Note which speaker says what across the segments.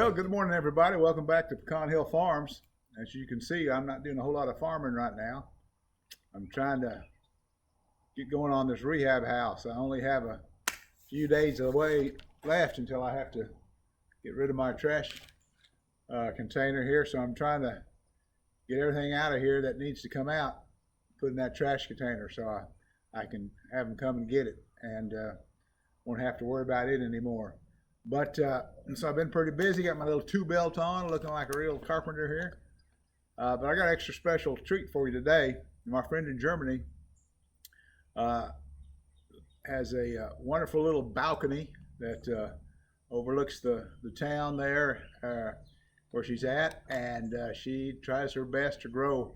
Speaker 1: Well, good morning, everybody. Welcome back to Pecan Hill Farms. As you can see, I'm not doing a whole lot of farming right now. I'm trying to get going on this rehab house. I only have a few days away left until I have to get rid of my trash container here. So I'm trying to get everything out of here that needs to come out, put in that trash container, so I can have them come and get it and won't have to worry about it anymore. But so I've been pretty busy. Got my little two belt on, looking like a real carpenter here. But I got an extra special treat for you today. My friend in Germany has a wonderful little balcony that overlooks the town there where she's at, and she tries her best to grow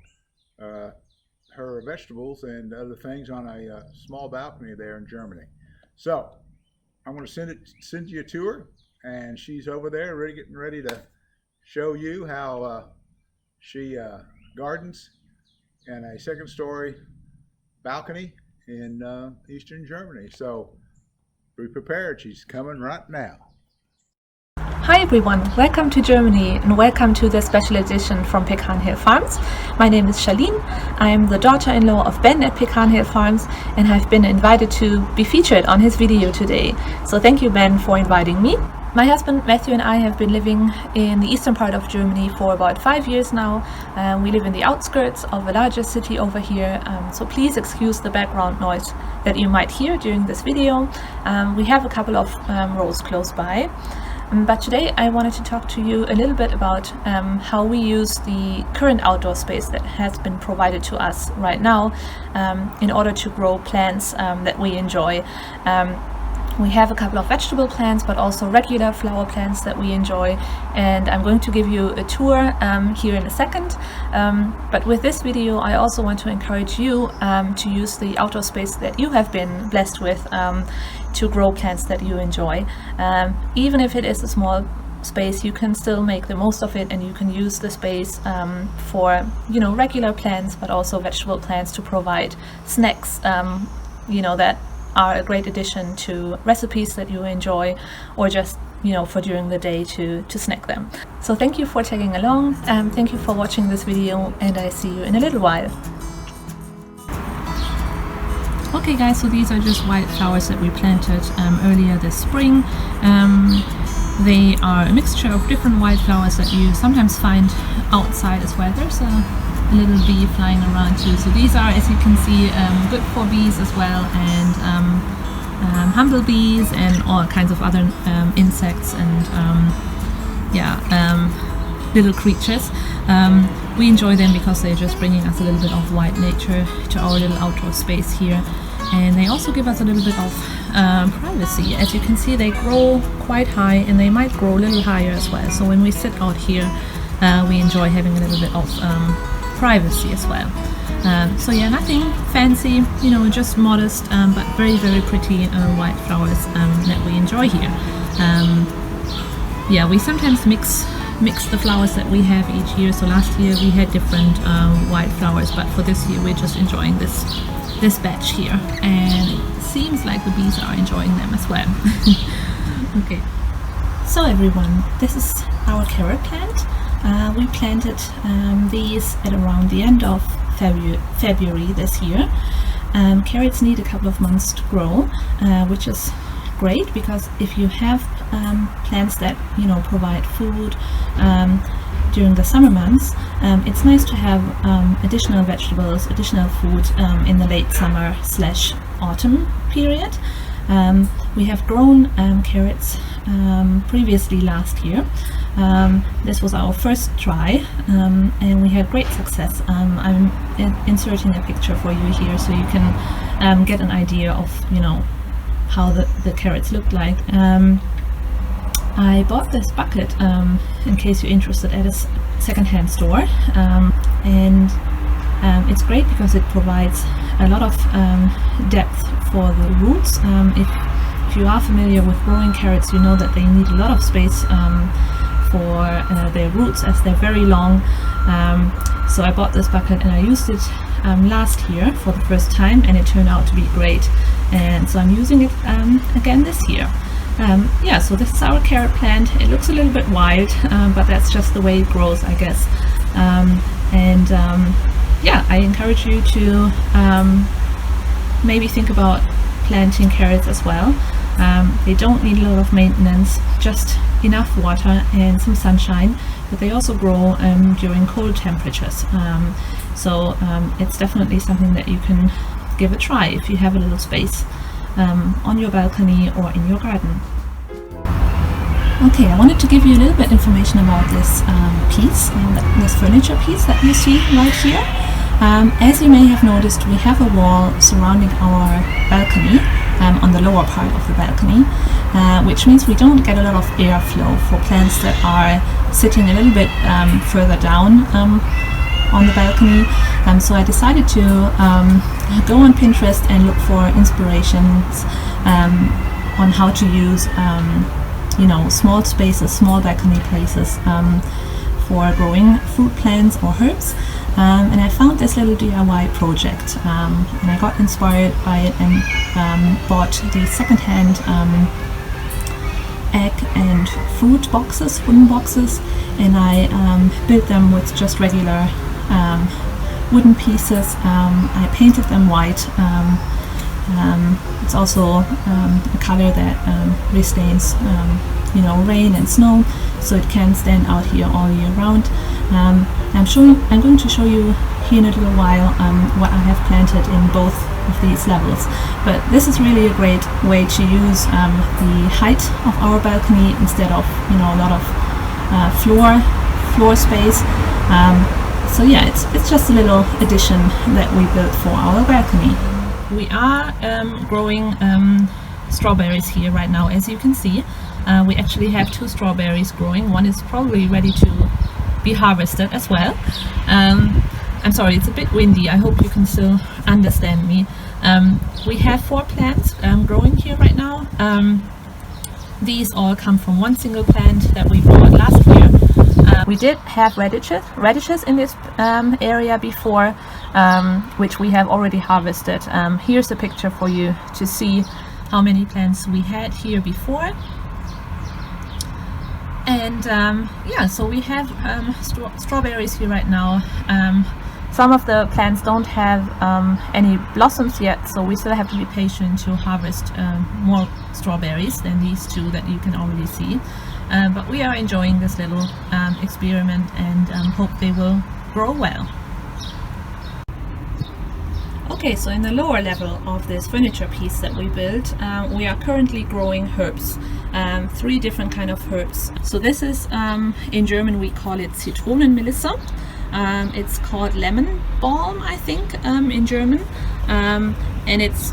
Speaker 1: her vegetables and other things on a small balcony there in Germany. So I'm going to send you a tour, and she's over there getting ready to show you how she gardens in a second-story balcony in eastern Germany. So be prepared. She's coming right now.
Speaker 2: Hi everyone, welcome to Germany and welcome to the special edition from Pecan Hill Farms. My name is Charlene. I am the daughter-in-law of Ben at Pecan Hill Farms, and I've been invited to be featured on his video today. So thank you, Ben, for inviting me. My husband Matthew and I have been living in the eastern part of Germany for about 5 years now. We live in the outskirts of a larger city over here, so please excuse the background noise that you might hear during this video. We have a couple of rows close by. But today I wanted to talk to you a little bit about how we use the current outdoor space that has been provided to us right now in order to grow plants that we enjoy. We have a couple of vegetable plants, but also regular flower plants that we enjoy, and I'm going to give you a tour here in a second. But with this video I also want to encourage you to use the outdoor space that you have been blessed with to grow plants that you enjoy. Even if it is a small space, you can still make the most of it, and you can use the space for regular plants, but also vegetable plants to provide snacks that are a great addition to recipes that you enjoy, or just for during the day to snack them. So thank you for tagging along, thank you for watching this video, and I see you in a little while. Okay guys, so these are just white flowers that we planted earlier this spring. They are a mixture of different white flowers that you sometimes find outside as well. There's a little bee flying around too. So these are, as you can see, good for bees as well, and humblebees and all kinds of other insects and little creatures. We enjoy them because they're just bringing us a little bit of white nature to our little outdoor space here, and they also give us a little bit of privacy. As you can see, they grow quite high, and they might grow a little higher as well. So when we sit out here, we enjoy having a little bit of privacy as well. So yeah, nothing fancy, just modest but very, very pretty white flowers that we enjoy here. We sometimes mix the flowers that we have each year. So last year we had different white flowers, but for this year we're just enjoying this batch here, and it seems like the bees are enjoying them as well. Okay, so everyone, this is our carrot plant. We planted these at around the end of February this year. Carrots need a couple of months to grow, which is great, because if you have plants that provide food during the summer months, it's nice to have additional vegetables, additional food in the late summer / autumn period. We have grown carrots previously last year. This was our first try, and we had great success. I'm inserting a picture for you here so you can get an idea of how the carrots looked like. I bought this bucket in case you're interested at a second-hand store, and it's great because it provides a lot of depth for the roots. If you are familiar with growing carrots, you know that they need a lot of space for their roots, as they're very long. So I bought this bucket and I used it last year for the first time, and it turned out to be great, and so I'm using it again this year. Yeah, so this is our carrot plant. It looks a little bit wild, but that's just the way it grows, I guess. Yeah, I encourage you to maybe think about planting carrots as well. They don't need a lot of maintenance, just enough water and some sunshine, but they also grow during cold temperatures. It's definitely something that you can give a try if you have a little space on your balcony or in your garden. Okay, I wanted to give you a little bit information about this piece, this furniture piece that you see right here. As you may have noticed, we have a wall surrounding our balcony on the lower part of the balcony, which means we don't get a lot of airflow for plants that are sitting a little bit further down on the balcony. So I decided to go on Pinterest and look for inspirations on how to use small spaces, small balcony places for growing fruit plants or herbs. And I found this little DIY project, and I got inspired by it and bought these secondhand egg and fruit boxes, wooden boxes, and I built them with just regular wooden pieces. I painted them white. It's also a color that restains rain and snow, so it can stand out here all year round. I'm going to show you here in a little while what I have planted in both of these levels, but this is really a great way to use the height of our balcony instead of a lot of floor space. So yeah, it's just a little addition that we built for our balcony. We are growing strawberries here right now, as you can see. We actually have 2 strawberries growing. One is probably ready to be harvested as well. I'm sorry, it's a bit windy. I hope you can still understand me. We have 4 plants growing here right now. These all come from one single plant that we bought last year. We did have radishes in this area before, which we have already harvested. Here's a picture for you to see how many plants we had here before. And yeah, so we have strawberries here right now. Some of the plants don't have any blossoms yet, so we still have to be patient to harvest more strawberries than these 2 that you can already see. But we are enjoying this little experiment and hope they will grow well. Okay, so in the lower level of this furniture piece that we built, we are currently growing herbs, 3 different kind of herbs. So this is, in German we call it Zitronenmelisse. It's called lemon balm, I think, in German, and it's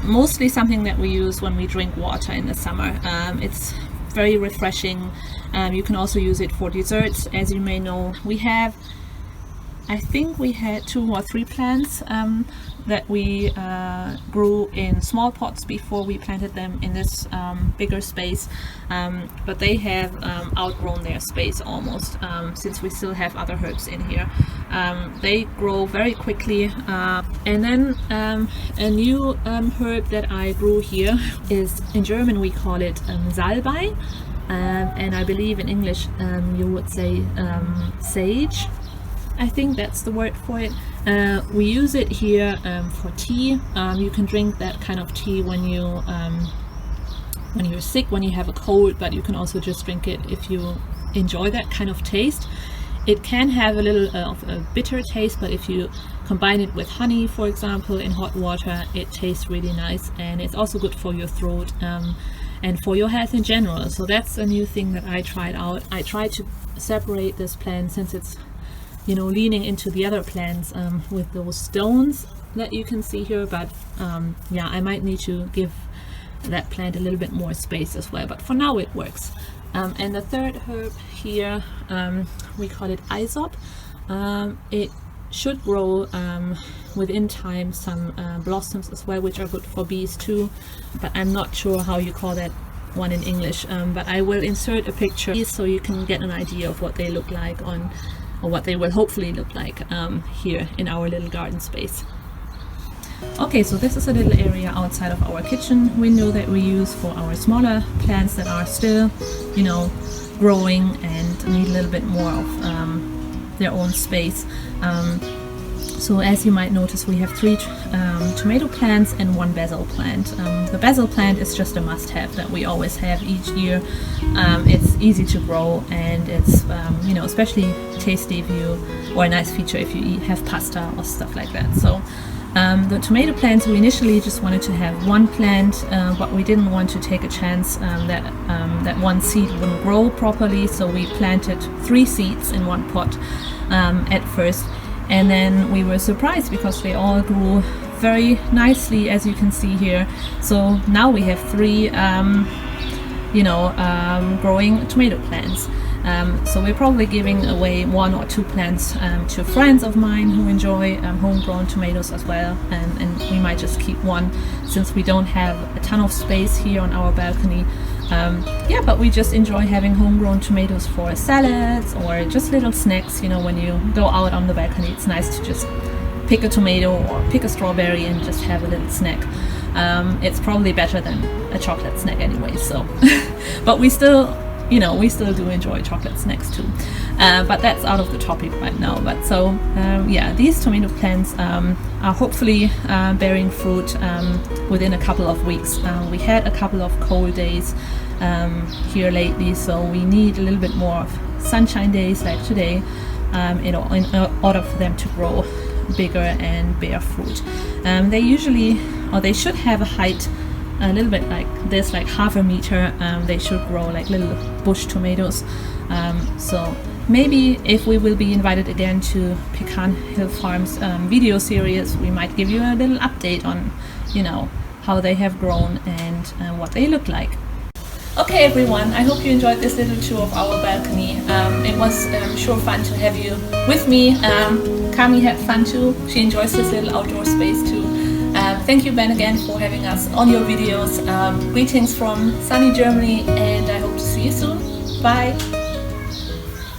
Speaker 2: mostly something that we use when we drink water in the summer. It's very refreshing. You can also use it for desserts. As you may know, I think we had 2 or 3 plants that we grew in small pots before we planted them in this bigger space, but they have outgrown their space almost, since we still have other herbs in here. They grow very quickly, and then a new herb that I grew here is, in German we call it Salbei, and I believe in English you would say sage. I think that's the word for it. We use it here for tea. You can drink that kind of tea when you're sick, when you have a cold, but you can also just drink it if you enjoy that kind of taste. It can have a little of a bitter taste, but if you combine it with honey, for example, in hot water, it tastes really nice, and it's also good for your throat and for your health in general. So that's a new thing that I tried out. I tried to separate this plant since it's leaning into the other plants with those stones that you can see here, but yeah, I might need to give that plant a little bit more space as well, but for now it works. And the third herb here, we call it Aesop. It should grow within time some blossoms as well, which are good for bees too, but I'm not sure how you call that one in English, but I will insert a picture so you can get an idea of what they look like or what they will hopefully look like here in our little garden space. Okay, so this is a little area outside of our kitchen window that we use for our smaller plants that are still, you know, growing and need a little bit more of their own space. So as you might notice, we have 3 tomato plants and 1 basil plant. The basil plant is just a must-have that we always have each year. It's easy to grow, and it's you know, especially tasty if you, or a nice feature if you have pasta or stuff like that. So the tomato plants, we initially just wanted to have 1 plant, but we didn't want to take a chance that 1 seed wouldn't grow properly, so we planted 3 seeds in 1 pot at first. And then we were surprised because they all grew very nicely, as you can see here. So now we have 3 growing tomato plants. So we're probably giving away 1 or 2 plants to friends of mine who enjoy homegrown tomatoes as well, and we might just keep 1 since we don't have a ton of space here on our balcony. Yeah, but we just enjoy having homegrown tomatoes for salads or just little snacks. You know, when you go out on the balcony, it's nice to just pick a tomato or pick a strawberry and just have a little snack. It's probably better than a chocolate snack anyway, so but we still do enjoy chocolate snacks too, but that's out of the topic right now. But so yeah, these tomato plants are hopefully bearing fruit within a couple of weeks. We had a couple of cold days here lately, so we need a little bit more of sunshine days like today in order for them to grow bigger and bear fruit. They usually, or they should have a height a little bit like this, like ½ meter. They should grow like little bush tomatoes. So maybe if we will be invited again to Pecan Hill Farms video series, we might give you a little update on, you know, how they have grown and what they look like. Okay everyone, I hope you enjoyed this little tour of our balcony. It was sure fun to have you with me. Kami had fun too. She enjoys this little outdoor space too. Thank you, Ben, again for having us on your videos. Greetings from sunny Germany, and I hope to see you soon. Bye!